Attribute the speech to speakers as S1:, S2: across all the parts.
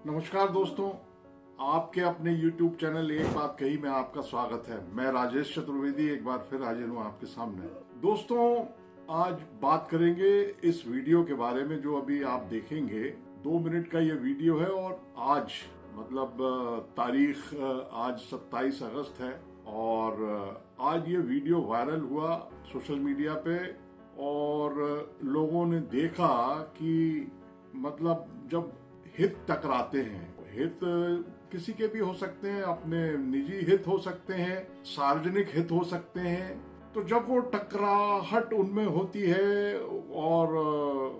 S1: नमस्कार दोस्तों, आपके अपने YouTube चैनल एक बात कही में आपका स्वागत है। मैं राजेश चतुर्वेदी एक बार फिर हाजिर हूँ आपके सामने। दोस्तों, आज बात करेंगे इस वीडियो के बारे में जो अभी आप देखेंगे। 2 मिनट का ये वीडियो है और आज मतलब तारीख आज 27 अगस्त है और आज ये वीडियो वायरल हुआ सोशल मीडिया पे और लोगों ने देखा कि मतलब जब हित टकराते हैं, हित किसी के भी हो सकते हैं, अपने निजी हित हो सकते हैं, सार्वजनिक हित हो सकते हैं, तो जब वो टकराहट उनमें होती है और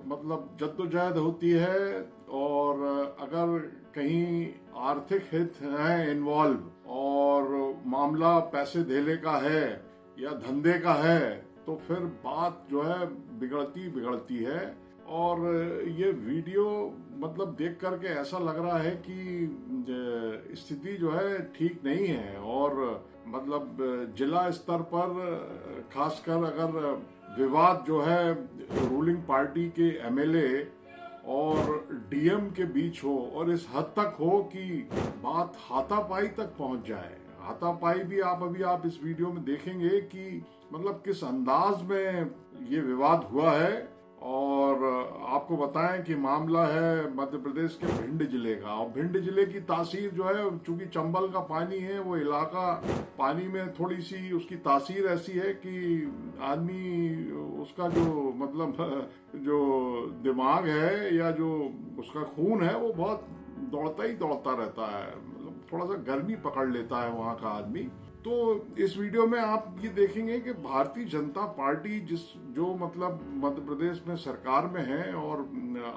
S1: मतलब जद्दोजहद होती है और अगर कहीं आर्थिक हित है इन्वॉल्व और मामला पैसे देने का है या धंधे का है, तो फिर बात जो है बिगड़ती है। और ये वीडियो मतलब देख करके ऐसा लग रहा है कि स्थिति जो है ठीक नहीं है और मतलब जिला स्तर पर खासकर अगर विवाद जो है रूलिंग पार्टी के एमएलए और डीएम के बीच हो और इस हद तक हो कि बात हाथापाई तक पहुंच जाए। हाथापाई भी आप इस वीडियो में देखेंगे कि मतलब किस अंदाज में ये विवाद हुआ है। और आपको बताएं कि मामला है मध्य प्रदेश के भिंड जिले का और भिंड जिले की तासीर जो है, चूंकि चंबल का पानी है, वो इलाका पानी में थोड़ी सी उसकी तासीर ऐसी है कि आदमी उसका जो मतलब जो दिमाग है या जो उसका खून है वो बहुत दौड़ता रहता है, मतलब थोड़ा सा गर्मी पकड़ लेता है वहाँ का आदमी। तो इस वीडियो में आप ये देखेंगे कि भारतीय जनता पार्टी जो मतलब मध्य प्रदेश में सरकार में है और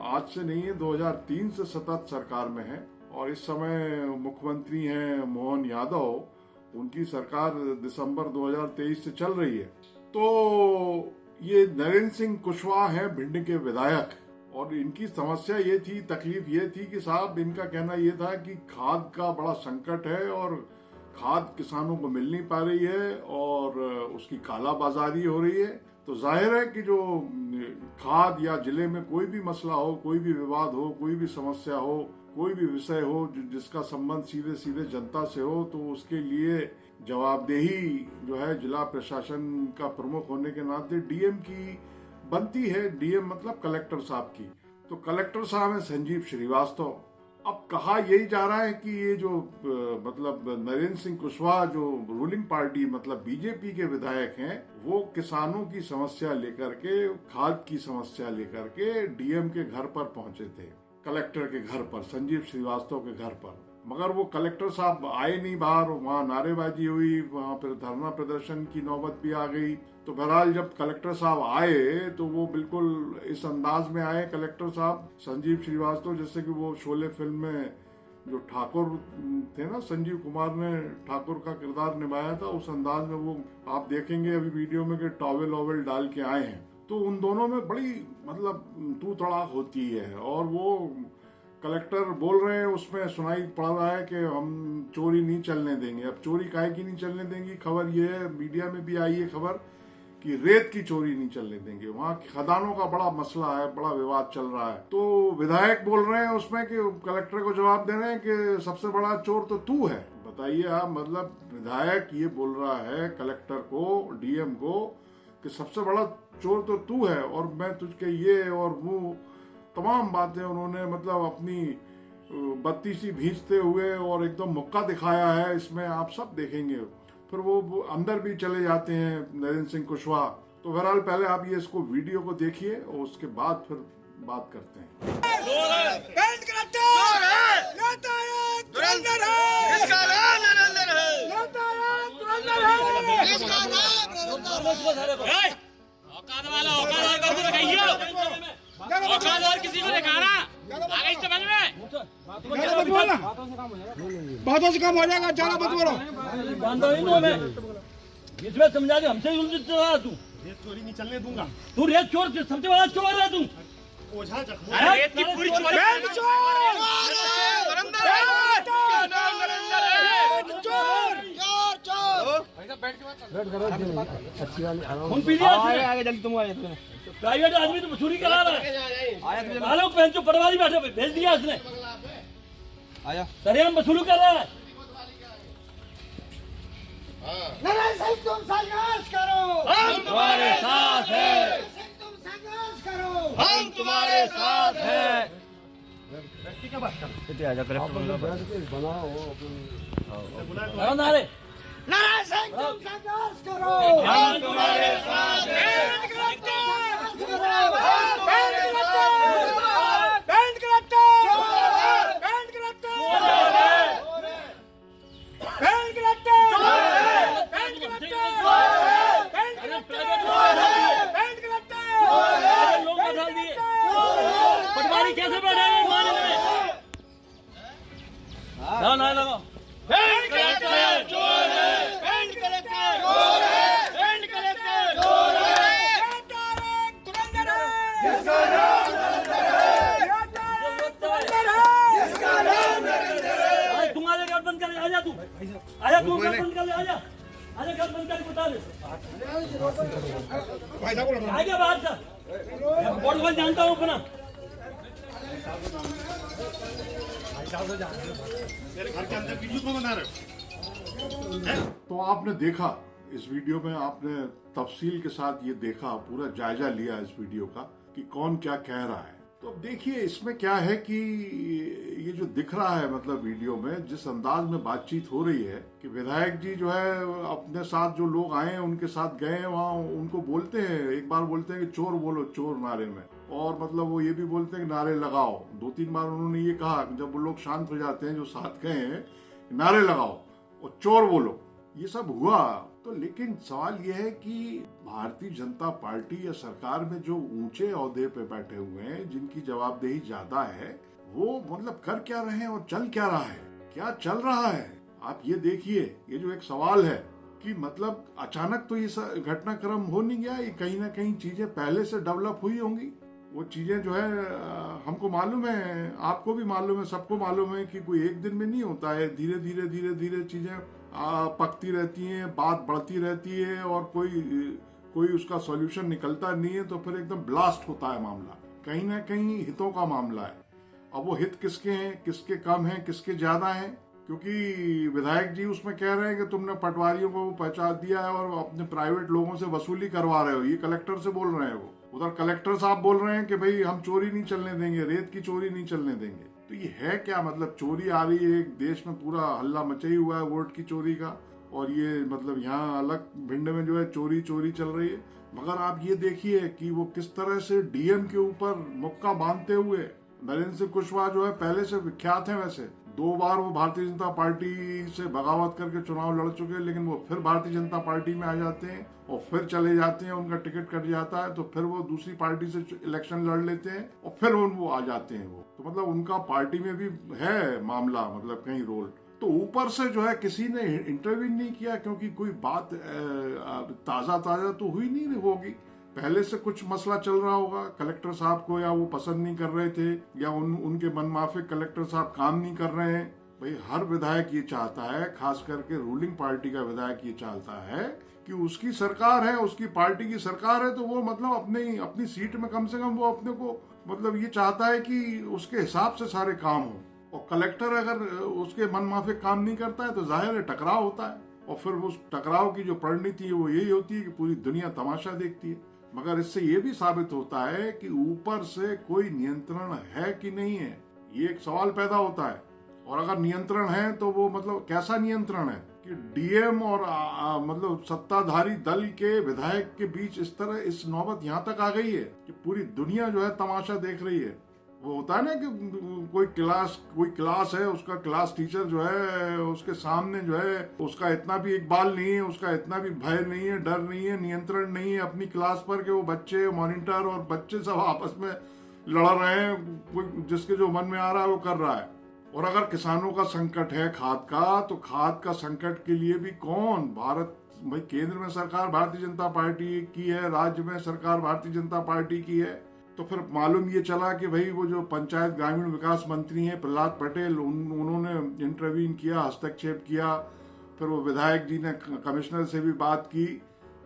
S1: आज से नहीं है, 2003 से सतत सरकार में है और इस समय मुख्यमंत्री हैं मोहन यादव, उनकी सरकार दिसंबर 2023 से चल रही है। तो ये नरेंद्र सिंह कुशवाहा हैं भिंड के विधायक और इनकी समस्या ये थी, तकलीफ ये थी कि साहब इनका कहना ये था कि खाद का बड़ा संकट है और खाद किसानों को मिल नहीं पा रही है और उसकी कालाबाजारी हो रही है। तो जाहिर है कि जो खाद या जिले में कोई भी मसला हो, कोई भी विवाद हो, कोई भी समस्या हो, कोई भी विषय हो जिसका संबंध सीधे जनता से हो, तो उसके लिए जवाबदेही जो है जिला प्रशासन का प्रमुख होने के नाते डीएम की बनती है। डीएम मतलब कलेक्टर साहब की। तो कलेक्टर साहब है संजीव श्रीवास्तव। अब कहा यही जा रहा है कि ये जो मतलब नरेंद्र सिंह कुशवाहा जो रूलिंग पार्टी मतलब बीजेपी के विधायक हैं, वो किसानों की समस्या लेकर के, खाद की समस्या लेकर के डीएम के घर पर पहुंचे थे, कलेक्टर के घर पर, संजीव श्रीवास्तव के घर पर। मगर वो कलेक्टर साहब आए नहीं बाहर, वहाँ नारेबाजी हुई, वहाँ पर धरना प्रदर्शन की नौबत भी आ गई। तो बहरहाल जब कलेक्टर साहब आए तो वो बिल्कुल इस अंदाज में आए कलेक्टर साहब संजीव श्रीवास्तव, जैसे कि वो शोले फिल्म में जो ठाकुर थे ना, संजीव कुमार ने ठाकुर का किरदार निभाया था, उस अंदाज में वो आप देखेंगे अभी वीडियो में कि टॉवेल वॉवेल डाल के आए हैं। तो उन दोनों में बड़ी मतलब तू तड़ाक होती है और वो कलेक्टर बोल रहे हैं, उसमें सुनाई पड़ रहा है कि हम चोरी नहीं चलने देंगे। अब चोरी काहे की नहीं चलने देंगी, खबर ये है, मीडिया में भी आई है खबर कि रेत की चोरी नहीं चलने देंगे। वहाँ खदानों का बड़ा मसला है, बड़ा विवाद चल रहा है। तो विधायक बोल रहे हैं उसमें कि कलेक्टर को जवाब दे रहे हैं कि सबसे बड़ा चोर तो तू है। बताइए आप, मतलब विधायक ये बोल रहा है कलेक्टर को, डीएम को, कि सबसे बड़ा चोर तो तू है और मैं तुझके ये और वो तमाम बातें उन्होंने मतलब अपनी बत्ती सी भींचते हुए और एकदम मुक्का दिखाया है। इसमें आप सब देखेंगे। फिर वो अंदर भी चले जाते हैं नरेंद्र सिंह कुशवाहा। तो बहरहाल पहले आप ये इसको वीडियो को देखिए और उसके बाद फिर बात करते हैं।
S2: औकात और किसी को दिखा रहा आगे समझ में
S3: बातों से कम हो जाएगा, ज्यादा मत बोलो।
S2: इसमें समझा दे, हमसे ही तू
S3: रेत चोरी नहीं चलने दूंगा।
S2: तू रेत चोर, सबसे बड़ा चोर है तू।
S3: ओझा
S2: रेत की पूरी चोरी
S3: आगे जल्दी तुम आए।
S2: प्राइवेट आदमी तो मसूरी करा रहा है। आलोक पहन तो पटवारी बैठे भेज दिया उसने।
S3: आया
S2: सरेआम वसूली कर रहा है।
S4: नारायण सिंह तुम संघर्ष करो,
S2: हम तुम्हारे साथ हैं,
S4: सिंह तुम संघर्ष करो,
S2: हम तुम्हारे साथ हैं। बनाओ नारे।
S4: नारायण सिंह तुम संघर्ष करो,
S2: हम तुम्हारे साथ हैं, लोग बदल दिए। पटवारी कैसे बैठेंगे माने में? ना ना लगाओ। तुम्हारे घर बंद कर, आजा तू, आजा तू घर बंद कर ले, आजा आजा घर बंद कर, बता दे आगे बाहर से। प्रोटोकॉल जानता हूँ अपना।
S1: तो आपने देखा इस वीडियो में, आपने तफसील के साथ ये देखा, पूरा जायजा लिया इस वीडियो का कि कौन क्या कह रहा है। तो अब देखिए इसमें क्या है कि ये जो दिख रहा है, मतलब वीडियो में जिस अंदाज में बातचीत हो रही है कि विधायक जी जो है अपने साथ जो लोग आए हैं उनके साथ गए हैं, वहाँ उनको बोलते हैं, एक बार बोलते हैं कि चोर बोलो चोर नारे में, और मतलब वो ये भी बोलते हैं कि नारे लगाओ। 2-3 बार उन्होंने ये कहा, जब वो लोग शांत हो जाते हैं जो साथ गए हैं, नारे लगाओ और चोर बोलो। ये सब हुआ तो, लेकिन सवाल यह है कि भारतीय जनता पार्टी या सरकार में जो ऊंचे ओहदे पे बैठे हुए हैं, जिनकी जवाबदेही ज्यादा है, वो मतलब कर क्या रहे हैं और चल क्या रहा है, क्या चल रहा है। आप ये देखिए, ये जो एक सवाल है कि मतलब अचानक तो ये घटनाक्रम हो नहीं गया, ये कहीं ना कहीं चीजें पहले से डेवलप हुई होंगी। वो चीजें जो है हमको मालूम है, आपको भी मालूम है, सबको मालूम है कि कोई एक दिन में नहीं होता है। धीरे धीरे धीरे धीरे चीजें पकती रहती हैं, बात बढ़ती रहती है और कोई उसका सॉल्यूशन निकलता नहीं है, तो फिर एकदम ब्लास्ट होता है मामला। कहीं ना कहीं हितों का मामला है। अब वो हित किसके हैं, किसके कम हैं, किसके ज्यादा हैं, क्योंकि विधायक जी उसमें कह रहे हैं कि तुमने पटवारियों को पहचान दिया है और अपने प्राइवेट लोगों से वसूली करवा रहे हो। ये कलेक्टर से बोल रहे हैं। वो उधर कलेक्टर साहब बोल रहे हैं कि भाई हम चोरी नहीं चलने देंगे, रेत की चोरी नहीं चलने देंगे। तो ये है क्या, मतलब चोरी आ रही है, एक देश में पूरा हल्ला मचा ही हुआ है वोट की चोरी का, और ये मतलब यहाँ अलग भिंड में जो है चोरी चोरी चल रही है। मगर आप ये देखिए कि वो किस तरह से डीएम के ऊपर मुक्का बांधते हुए, नरेंद्र सिंह कुशवाहा जो है पहले से विख्यात है, वैसे 2 बार वो भारतीय जनता पार्टी से बगावत करके चुनाव लड़ चुके हैं, लेकिन वो फिर भारतीय जनता पार्टी में आ जाते हैं और फिर चले जाते हैं, उनका टिकट कट जाता है, तो फिर वो दूसरी पार्टी से इलेक्शन लड़ लेते हैं और फिर वो आ जाते हैं। वो तो मतलब उनका पार्टी में भी है मामला, मतलब कहीं रोल। तो ऊपर से जो है किसी ने इंटरव्यू नहीं किया, क्योंकि कोई बात ताजा तो हुई नहीं होगी। पहले से कुछ मसला चल रहा होगा कलेक्टर साहब को, या वो पसंद नहीं कर रहे थे, या उनके मनमाफिक कलेक्टर साहब काम नहीं कर रहे हैं। भाई हर विधायक ये चाहता है, खास करके रूलिंग पार्टी का विधायक ये चाहता है कि उसकी सरकार है, उसकी पार्टी की सरकार है, तो वो मतलब अपनी सीट में कम से कम वो अपने को मतलब ये चाहता है कि उसके हिसाब से सारे काम हो। और कलेक्टर अगर उसके मनमाफिक काम नहीं करता है तो जाहिर है टकराव होता है, और फिर उस टकराव की जो परिणति है वो यही होती है कि पूरी दुनिया तमाशा देखती है। मगर इससे ये भी साबित होता है कि ऊपर से कोई नियंत्रण है कि नहीं है, ये एक सवाल पैदा होता है। और अगर नियंत्रण है तो वो मतलब कैसा नियंत्रण है कि डीएम और मतलब सत्ताधारी दल के विधायक के बीच इस तरह इस नौबत यहाँ तक आ गई है कि पूरी दुनिया जो है तमाशा देख रही है। वो होता है ना कि कोई क्लास है, उसका क्लास टीचर जो है उसके सामने जो है उसका इतना भी इकबाल नहीं है, उसका इतना भी भय नहीं है, डर नहीं है, नियंत्रण नहीं है अपनी क्लास पर, कि वो बच्चे मॉनिटर और बच्चे सब आपस में लड़ रहे हैं, कोई जिसके जो मन में आ रहा है वो कर रहा है। और अगर किसानों का संकट है खाद का, तो खाद का संकट के लिए भी कौन, भाई केंद्र में सरकार भारतीय जनता पार्टी की है, राज्य में सरकार भारतीय जनता पार्टी की है। तो फिर मालूम ये चला कि भाई वो जो पंचायत ग्रामीण विकास मंत्री हैं प्रहलाद पटेल, उन्होंने इंटरवीन किया, हस्तक्षेप किया। फिर वो विधायक जी ने कमिश्नर से भी बात की,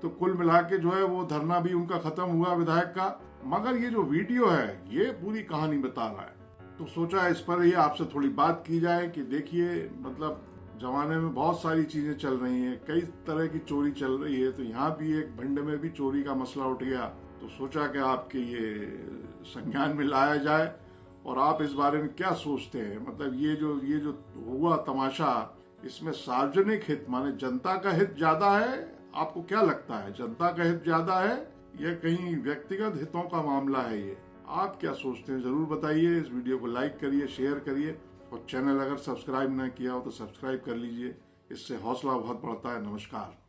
S1: तो कुल मिला के जो है वो धरना भी उनका खत्म हुआ विधायक का। मगर ये जो वीडियो है ये पूरी कहानी बता रहा है। तो सोचा इस पर ही आपसे थोड़ी बात की जाए कि देखिए मतलब जमाने में बहुत सारी चीजें चल रही हैं, कई तरह की चोरी चल रही है, तो यहाँ भी एक भिंड में भी चोरी का मसला उठ गया। तो सोचा कि आपके ये संज्ञान में लाया जाए और आप इस बारे में क्या सोचते हैं। मतलब ये जो हुआ तमाशा, इसमें सार्वजनिक हित माने जनता का हित ज्यादा है, आपको क्या लगता है? जनता का हित ज्यादा है या कहीं व्यक्तिगत हितों का मामला है? ये आप क्या सोचते हैं जरूर बताइए। इस वीडियो को लाइक करिए, शेयर करिए और चैनल अगर सब्सक्राइब ना किया हो तो सब्सक्राइब कर लीजिए, इससे हौसला बहुत बढ़ता है। नमस्कार।